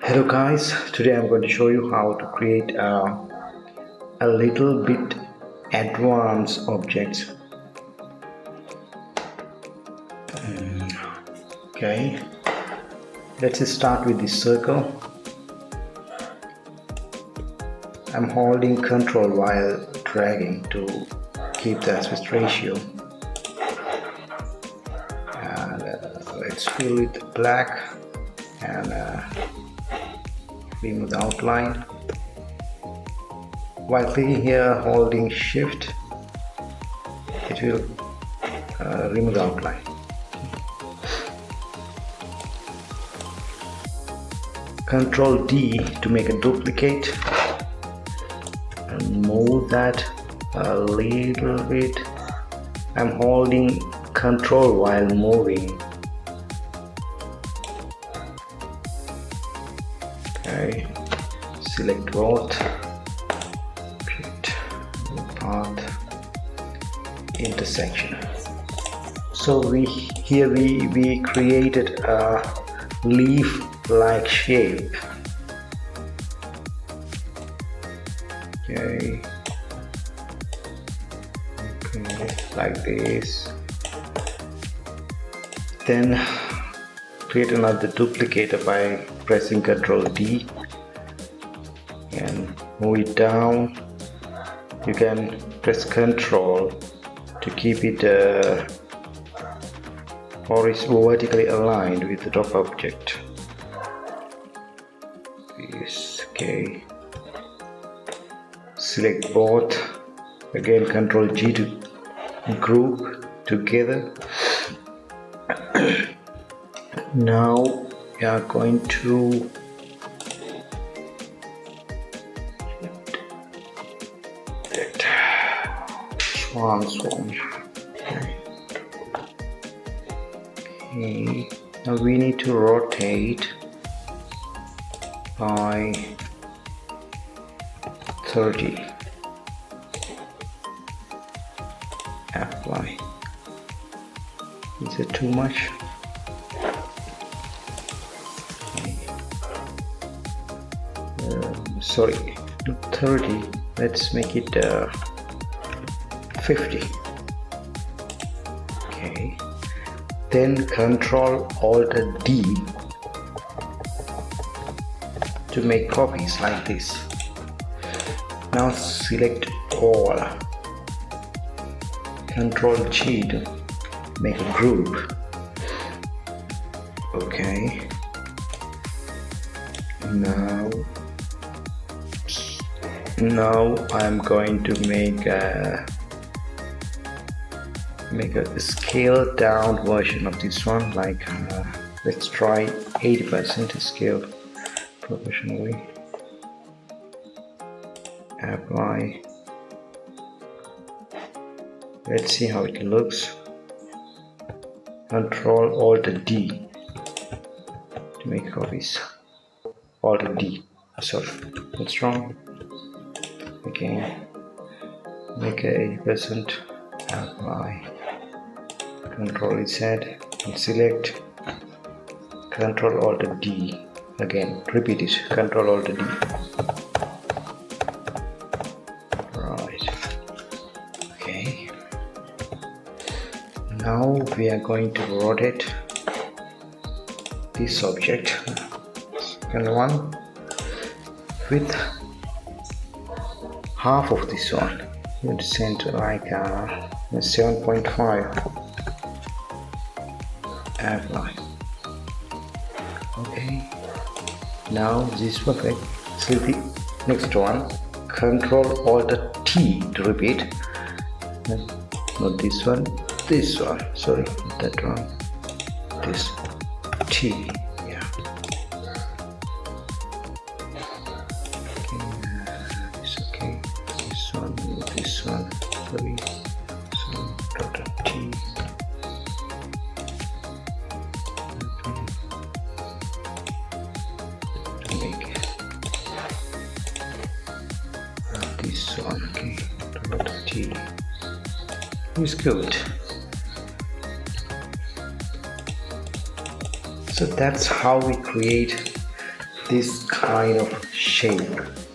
Hello guys, today I'm going to show you how to create a little bit advanced objects. Okay, let's start with this circle. I'm holding Control while dragging to keep the aspect ratio, and let's fill it black and remove the outline. While clicking here, holding shift, it will remove the outline. Control D to make a duplicate and move that a little bit. I'm holding Control while moving. Okay, select both, path, intersection. So we created a leaf like shape. Okay, like this. Then create another duplicator by pressing Ctrl D and move it down. You can press Ctrl to keep it vertically aligned with the top object. Okay. Select both. Again, Ctrl G to group together. Now we are going to transform. Okay. Now we need to rotate by 30. Apply. Is it too much? Sorry, not 30. Let's make it 50. Okay. Then Control Alt D to make copies like this. Now select all. Control G to make a group. Okay. Now I'm going to make a scaled down version of this one. Like let's try 80% to scale proportionally. Apply. Let's see how it looks. Control Alt D to make copies. Alt D. Sorry, what's wrong? Again, make a 80%. Apply. Control Z and select. Control Alt D. Again, repeat it. Control Alt D. Right. Okay. Now we are going to rotate this object. Second one with half of this one. We'll center like 7.5. Apply. Okay. Now this is perfect. Select the next one. Control Alt T to repeat. Not this one. This one. Sorry, that one. This T. Yeah. Okay. This one. This one. Sorry. So T. This one, okay, T is good. So that's how we create this kind of shape.